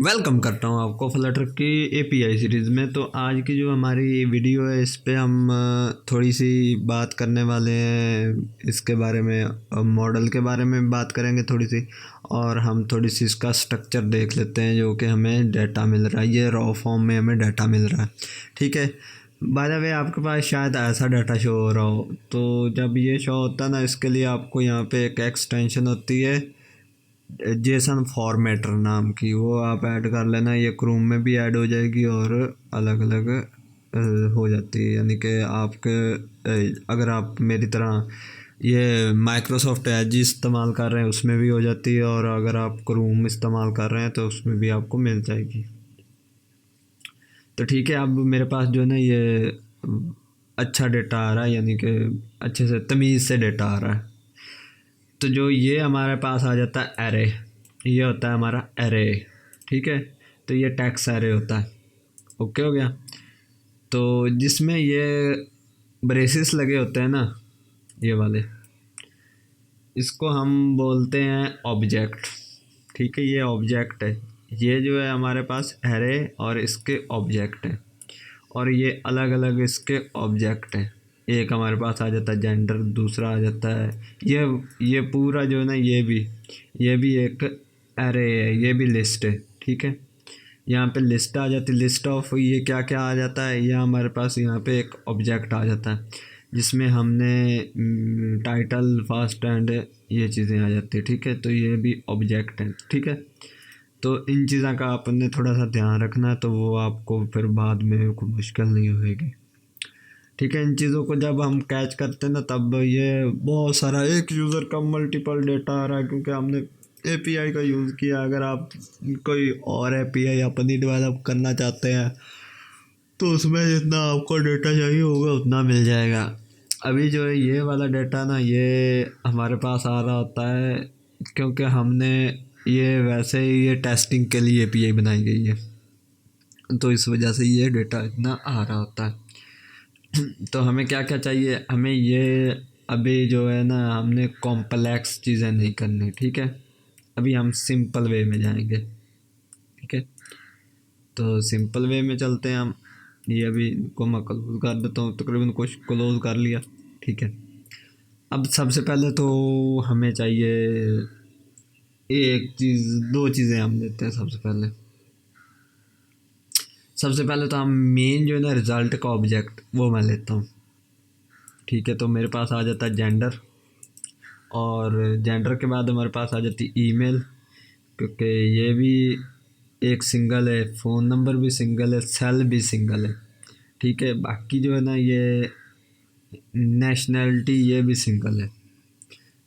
Welcome करता हूँ आपको फ्लटर की एपीआई सीरीज़ में। तो आज की जो हमारी वीडियो है इस पे हम थोड़ी सी बात करने वाले हैं इसके बारे में, मॉडल के बारे में बात करेंगे थोड़ी सी, और हम थोड़ी सी इसका स्ट्रक्चर देख लेते हैं जो कि हमें डाटा मिल रहा है। ये रॉ फॉर्म में हमें डाटा मिल रहा है, ठीक है। बाय द वे आपके पास शायद ऐसा डाटा शो हो रहा हो, तो जब ये शो होता है ना, इसके लिए आपको यहाँ पे एक एक्सटेंशन होती है जेसन फॉर्मेटर नाम की, वो आप ऐड कर लेना। ये क्रोम में भी ऐड हो जाएगी और अलग अलग हो जाती है, यानी कि आपके अगर आप मेरी तरह ये माइक्रोसॉफ्ट एज इस्तेमाल कर रहे हैं उसमें भी हो जाती है, और अगर आप क्रोम इस्तेमाल कर रहे हैं तो उसमें भी आपको मिल जाएगी। तो ठीक है, अब मेरे पास जो है ना ये अच्छा डेटा आ रहा है, यानी कि अच्छे से तमीज़ से डेटा आ रहा है। तो जो ये हमारे पास आ जाता है एरे, ये होता है हमारा एरे, ठीक है। तो ये टेक्स्ट एरे होता है, ओके हो गया। तो जिसमें ये ब्रेसेस लगे होते हैं ना, ये वाले, इसको हम बोलते हैं ऑब्जेक्ट, ठीक है। ये ऑब्जेक्ट है, ये जो है हमारे पास एरे और इसके ऑब्जेक्ट है, और ये अलग अलग इसके ऑब्जेक्ट हैं। एक हमारे पास आ जाता है जेंडर, दूसरा आ जाता है ये पूरा जो है ना, ये भी एक एरे है, ये भी लिस्ट है, ठीक है। यहाँ पे लिस्ट आ जाती है, लिस्ट ऑफ ये क्या क्या आ जाता है, ये हमारे पास यहाँ पे एक ऑब्जेक्ट आ जाता है जिसमें हमने टाइटल फर्स्ट एंड ये चीज़ें आ जाती है, ठीक है। तो ये भी ऑब्जेक्ट है, ठीक है। तो इन चीज़ों का आपने थोड़ा सा ध्यान रखना है, तो वो आपको फिर बाद में कोई मुश्किल नहीं होएगी, ठीक है। इन चीज़ों को जब हम कैच करते हैं ना, तब ये बहुत सारा एक यूज़र का मल्टीपल डेटा आ रहा है, क्योंकि हमने एपीआई का यूज़ किया। अगर आप कोई और एपीआई अपनी डेवलप करना चाहते हैं तो उसमें जितना आपको डेटा चाहिए होगा उतना मिल जाएगा। अभी जो है ये वाला डेटा ना, ये हमारे पास आ रहा होता है क्योंकि हमने ये वैसे ही ये टेस्टिंग के लिए एपीआई बनाई गई है, तो इस वजह से ये डेटा इतना आ रहा होता है। तो हमें क्या क्या चाहिए, हमें ये अभी जो है ना, हमने कॉम्प्लेक्स चीज़ें नहीं करनी, ठीक है। अभी हम सिंपल वे में जाएंगे, ठीक है। तो सिंपल वे में चलते हैं हम। ये अभी को मैं क्लोज कर देता हूँ, तकरीबन कुछ क्लोज कर लिया, ठीक है। अब सबसे पहले तो हमें चाहिए एक चीज़, दो चीज़ें हम लेते हैं। सबसे पहले तो हम मेन जो है ना रिज़ल्ट का ऑब्जेक्ट वो मैं लेता हूँ, ठीक है। तो मेरे पास आ जाता है जेंडर, और जेंडर के बाद हमारे पास आ जाती ईमेल, क्योंकि ये भी एक सिंगल है, फ़ोन नंबर भी सिंगल है, सेल भी सिंगल है, ठीक है। बाकी जो है ना ये नेशनैलिटी ये भी सिंगल है।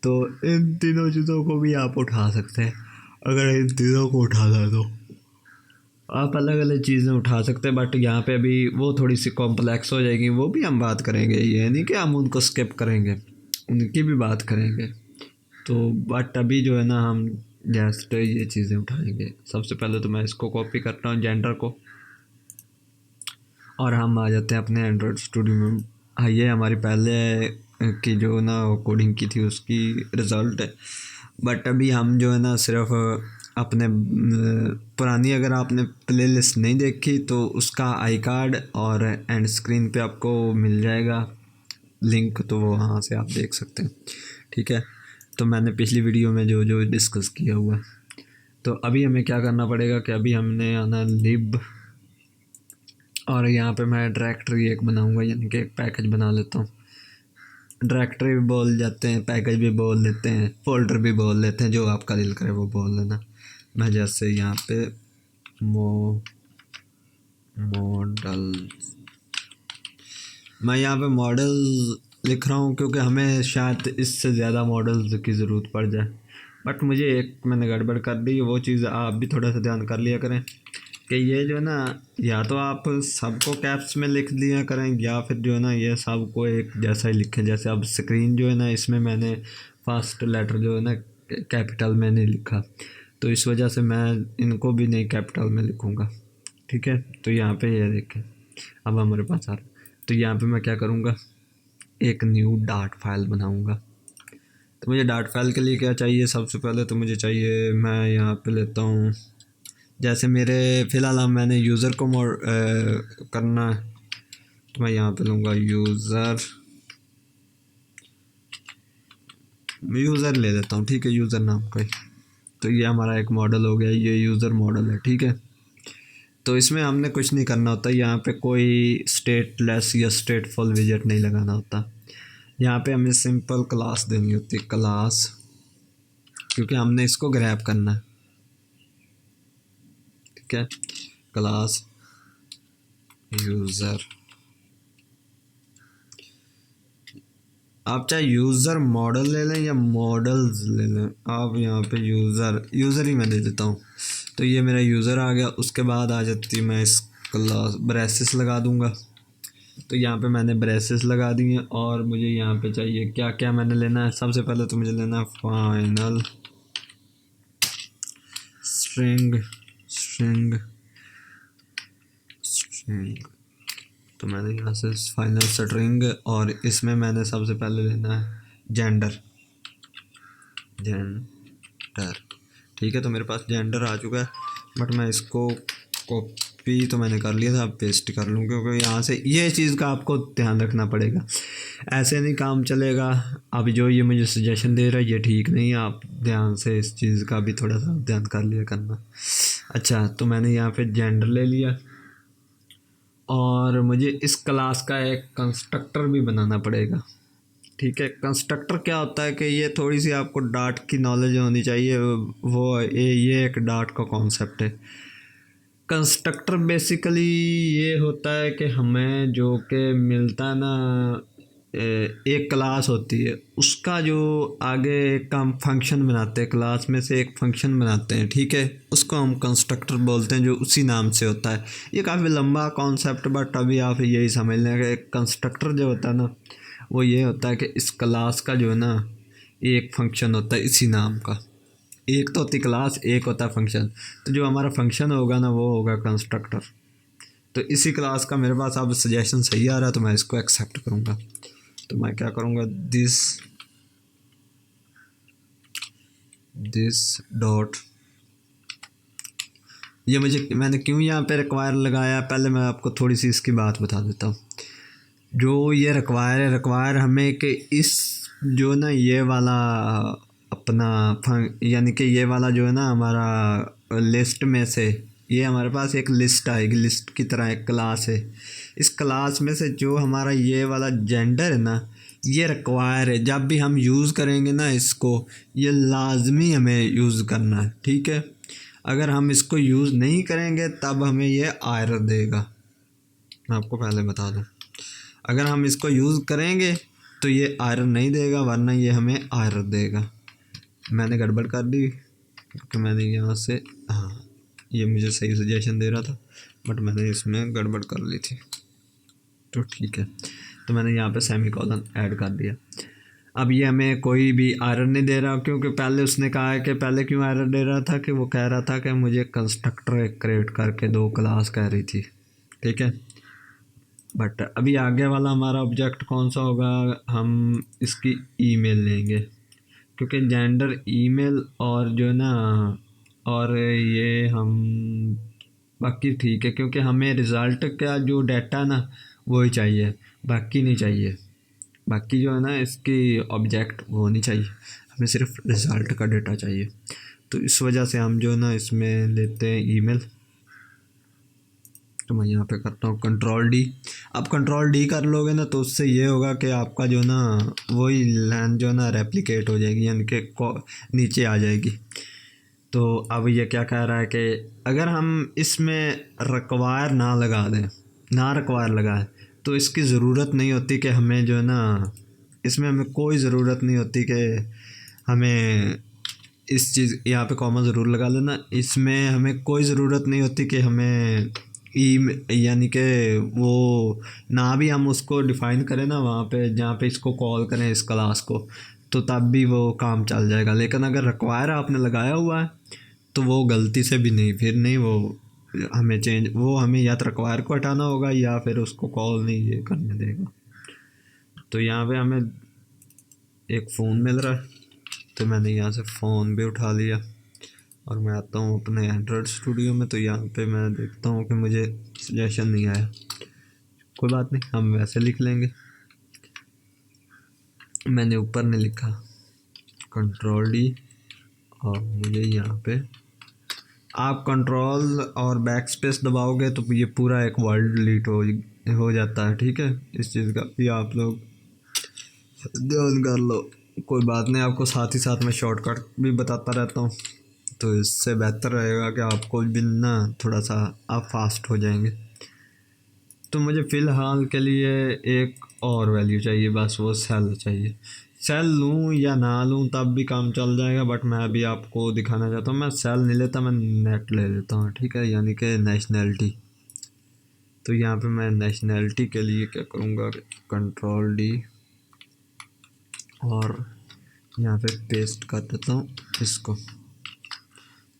तो इन तीनों चीज़ों को भी आप उठा सकते हैं। अगर इन तीनों को उठाना है तो आप अलग अलग चीज़ें उठा सकते हैं, बट यहाँ पे अभी वो थोड़ी सी कॉम्प्लेक्स हो जाएगी, वो भी हम बात करेंगे। ये नहीं कि हम उनको स्किप करेंगे, उनकी भी बात करेंगे। तो बट अभी जो है ना हम जस्ट ये चीज़ें उठाएंगे। सबसे पहले तो मैं इसको कॉपी करता हूँ जेंडर को, और हम आ जाते हैं अपने एंड्रॉयड स्टूडियो में। हाँ, ये हमारी पहले की जो ना कोडिंग की थी उसकी रिज़ल्ट है, बट अभी हम जो है ना सिर्फ अपने पुरानी, अगर आपने प्लेलिस्ट नहीं देखी तो उसका आई कार्ड और एंड स्क्रीन पे आपको मिल जाएगा लिंक, तो वो वहाँ से आप देख सकते हैं, ठीक है। तो मैंने पिछली वीडियो में जो जो डिस्कस किया हुआ। तो अभी हमें क्या करना पड़ेगा कि अभी हमने आना लिब, और यहाँ पे मैं डायरेक्टरी एक बनाऊंगा, यानी कि एक पैकेज बना लेता हूँ। डायरेक्टरी भी बोल जाते हैं, पैकेज भी बोल लेते हैं, फोल्डर भी बोल लेते हैं, जो आपका दिल करे वो बोल लेना। मैं जैसे यहाँ पे मॉडल, मैं यहाँ पे मॉडल लिख रहा हूँ क्योंकि हमें शायद इससे ज़्यादा मॉडल्स की ज़रूरत पड़ जाए, बट मुझे एक मैंने गड़बड़ कर दी, वो चीज़ आप भी थोड़ा सा ध्यान कर लिया करें कि ये जो है ना, या तो आप सबको कैप्स में लिख दिया करें, या फिर जो है ना ये सबको एक जैसा ही लिखें। जैसे अब स्क्रीन जो है ना, इसमें मैंने फर्स्ट लेटर जो है ना कैपिटल में नहीं लिखा, तो इस वजह से मैं इनको भी नहीं कैपिटल में लिखूँगा, ठीक है। तो यहाँ पे ये देखें, अब हमारे पास आ रहा। तो यहाँ पे मैं क्या करूँगा, एक न्यू डाट फाइल बनाऊँगा। तो मुझे डाट फाइल के लिए क्या चाहिए, सबसे पहले तो मुझे चाहिए, मैं यहाँ पे लेता हूँ जैसे मेरे फ़िलहाल हम मैंने यूज़र को करना है, तो मैं यहाँ पे लूँगा यूज़र ले लेता हूँ, ठीक है, यूज़र नाम का ही। तो ये हमारा एक मॉडल हो गया, ये यूज़र मॉडल है, ठीक है। तो इसमें हमने कुछ नहीं करना होता, यहाँ पे कोई स्टेटलेस या स्टेटफुल विजेट नहीं लगाना होता। यहाँ पे हमें सिंपल क्लास देनी होती है, क्लास, क्योंकि हमने इसको ग्रैब करना है, ठीक है। क्लास यूज़र, आप चाहे यूज़र मॉडल ले लें या मॉडल्स ले लें, आप यहाँ पे यूज़र ही मैं दे देता हूँ। तो ये मेरा यूज़र आ गया। उसके बाद आ जाती मैं इस क्लास ब्रेसेस लगा दूँगा। तो यहाँ पे मैंने ब्रेसेस लगा दी हैं और मुझे यहाँ पे चाहिए क्या क्या मैंने लेना है। सबसे पहले तो मुझे लेना है फाइनल स्ट्रिंग स्ट्रिंग स्ट्रिंग। तो मैंने यहाँ से फाइनल स्ट्रिंग, और इसमें मैंने सबसे पहले लेना है जेंडर। ठीक है, तो मेरे पास जेंडर आ चुका है, बट मैं इसको कॉपी तो मैंने कर लिया था, अब पेस्ट कर लूँ, क्योंकि यहाँ से ये चीज़ का आपको ध्यान रखना पड़ेगा, ऐसे नहीं काम चलेगा। अब जो ये मुझे सजेशन दे रहा है ये ठीक नहीं है, आप ध्यान से इस चीज़ का भी थोड़ा सा ध्यान कर लिया करना। अच्छा, तो मैंने यहाँ पे जेंडर ले लिया, और मुझे इस क्लास का एक कंस्ट्रक्टर भी बनाना पड़ेगा, ठीक है। कंस्ट्रक्टर क्या होता है कि ये थोड़ी सी आपको डाट की नॉलेज होनी चाहिए, वो ये एक डाट का कॉन्सेप्ट है। कंस्ट्रक्टर बेसिकली ये होता है कि हमें जो कि मिलता है ना, एक क्लास होती है, उसका जो आगे एक हम फंक्शन बनाते हैं, क्लास में से एक फंक्शन बनाते हैं, ठीक है, उसको हम कंस्ट्रक्टर बोलते हैं, जो उसी नाम से होता है। ये काफ़ी लंबा कॉन्सेप्ट, बट अभी आप यही समझ लें कि कंस्ट्रक्टर जो होता है ना, वो ये होता है कि इस क्लास का जो है ना, एक फंक्शन होता है इसी नाम का। एक तो होती क्लास, एक होता है फंक्शन। तो जो हमारा फंक्शन होगा ना, वो होगा कंस्ट्रक्टर। तो इसी क्लास का मेरे पास अब सजेशन सही आ रहा है, तो मैं इसको एक्सेप्ट करूँगा। तो मैं क्या करूँगा, दिस डॉट, ये मैंने क्यों यहाँ पे रिक्वायर लगाया, पहले मैं आपको थोड़ी सी इसकी बात बता देता हूँ। जो ये रिक्वायर हमें कि इस जो ना ये वाला अपना यानी कि ये वाला जो है ना हमारा लिस्ट में से, ये हमारे पास एक लिस्ट आएगी, लिस्ट की तरह एक क्लास है। इस क्लास में से जो हमारा ये वाला जेंडर है ना, ये रिक्वायर है, जब भी हम यूज़ करेंगे ना इसको, ये लाजमी हमें यूज़ करना है, ठीक है। अगर हम इसको यूज़ नहीं करेंगे तब हमें ये एरर देगा, मैं आपको पहले बता दूँ। अगर हम इसको यूज़ करेंगे तो ये एरर नहीं देगा, वरना ये हमें एरर देगा। मैंने गड़बड़ कर दी, क्योंकि मैंने यहाँ से, हाँ, ये मुझे सही सजेशन दे रहा था, बट मैंने इसमें गड़बड़ कर ली थी, तो ठीक है। तो मैंने यहाँ पे सेमीकोलन ऐड कर दिया। अब ये हमें कोई भी एरर नहीं दे रहा, क्योंकि पहले उसने कहा है कि पहले क्यों एरर दे रहा था, कि वो कह रहा था कि मुझे कंस्ट्रक्टर क्रिएट करके दो, क्लास कह रही थी, ठीक है। बट अभी आगे वाला हमारा ऑब्जेक्ट कौन सा होगा, हम इसकी ईमेल लेंगे, क्योंकि जेंडर ईमेल, और जो है ना, और ये हम बाकी ठीक है, क्योंकि हमें रिज़ल्ट का जो डाटा ना वही चाहिए, बाकी नहीं चाहिए। बाकी जो है ना इसकी ऑब्जेक्ट वो नहीं चाहिए, हमें सिर्फ रिज़ल्ट का डाटा चाहिए। तो इस वजह से हम जो है ना इसमें लेते हैं ईमेल। तो मैं यहाँ पे करता हूँ कंट्रोल D। अब कंट्रोल D कर लोगे ना, तो उससे ये होगा कि आपका जो ना वही लाइन जो ना रेप्लिकेट हो जाएगी, यानी कि नीचे आ जाएगी। तो अब ये क्या कह रहा है कि अगर हम इसमें रिक्वायर ना लगा दें, ना रिक्वायर लगाए, तो इसकी ज़रूरत नहीं होती कि हमें जो है ना, इसमें हमें कोई ज़रूरत नहीं होती कि हमें इस चीज़, यहाँ पे कॉमा ज़रूर लगा लेना, इसमें हमें कोई ज़रूरत नहीं होती कि हमें यानी कि वो ना भी हम उसको डिफ़ाइन करें ना वहाँ पे, जहाँ पे इसको कॉल करें इस क्लास को, तो तब भी वो काम चल जाएगा। लेकिन अगर रिक्वायर आपने लगाया हुआ है तो वो गलती से भी नहीं, फिर नहीं, वो हमें या तो रिक्वायर को हटाना होगा, या फिर उसको कॉल नहीं ये करने देगा। तो यहाँ पे हमें एक फ़ोन मिल रहा है, तो मैंने यहाँ से फ़ोन भी उठा लिया। और मैं आता हूँ अपने एंड्रॉयड स्टूडियो में। तो यहाँ पे मैं देखता हूँ कि मुझे सजेशन नहीं आया। कोई बात नहीं, हम वैसे लिख लेंगे। मैंने ऊपर ने लिखा Ctrl+D और मुझे यहाँ पे आप कंट्रोल और बैक स्पेस दबाओगे तो ये पूरा एक वर्ड डिलीट हो जाता है। ठीक है, इस चीज़ का भी आप लोग ध्यान कर लो। कोई बात नहीं, आपको साथ ही साथ में शॉर्टकट भी बताता रहता हूँ, तो इससे बेहतर रहेगा कि आपको भी ना थोड़ा सा आप फास्ट हो जाएंगे। तो मुझे फ़िलहाल के लिए एक और वैल्यू चाहिए, बस वो सेल चाहिए। सेल लूँ या ना लूँ तब भी काम चल जाएगा, बट मैं अभी आपको दिखाना चाहता हूँ। मैं सेल नहीं लेता, मैं नेट ले लेता हूँ। ठीक है, यानी कि नेशनैलिटी। तो यहाँ पे मैं नेशनैलिटी के लिए क्या करूँगा, Ctrl+D और यहाँ पे पेस्ट कर देता हूँ इसको।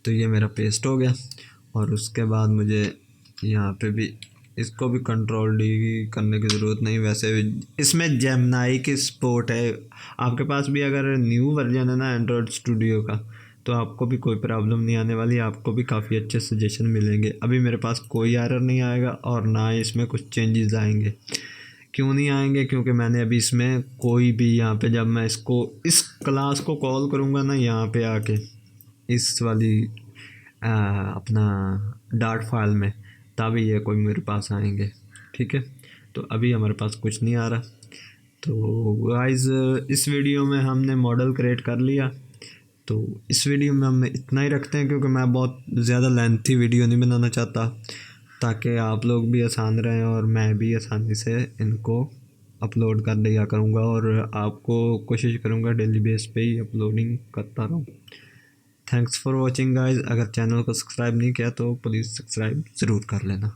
तो ये मेरा पेस्ट हो गया। और उसके बाद मुझे यहाँ पे भी इसको भी Ctrl+D करने की ज़रूरत नहीं। वैसे भी इसमें जेमिनी की सपोर्ट है। आपके पास भी अगर न्यू वर्जन है ना एंड्रॉयड स्टूडियो का, तो आपको भी कोई प्रॉब्लम नहीं आने वाली। आपको भी काफ़ी अच्छे सजेशन मिलेंगे। अभी मेरे पास कोई एरर नहीं आएगा और ना ही इसमें कुछ चेंजेस आएंगे। क्यों नहीं आएंगे, क्योंकि मैंने अभी इसमें कोई भी यहाँ पे जब मैं इसको इस क्लास को कॉल करूँगा ना यहाँ पे आके इस वाली अपना डार्ट फाइल में, तभी ये कोई मेरे पास आएंगे। ठीक है, तो अभी हमारे पास कुछ नहीं आ रहा। तो गाइस इस वीडियो में हमने मॉडल क्रिएट कर लिया। तो इस वीडियो में हम इतना ही रखते हैं, क्योंकि मैं बहुत ज़्यादा लेंथी वीडियो नहीं बनाना चाहता, ताकि आप लोग भी आसान रहें और मैं भी आसानी से इनको अपलोड कर दिया करूँगा। और आपको कोशिश करूँगा डेली बेस पे ही अपलोडिंग करता रहूँ। Thanks for watching guys. अगर चैनल को सब्सक्राइब नहीं किया तो प्लीज़ सब्सक्राइब ज़रूर कर लेना।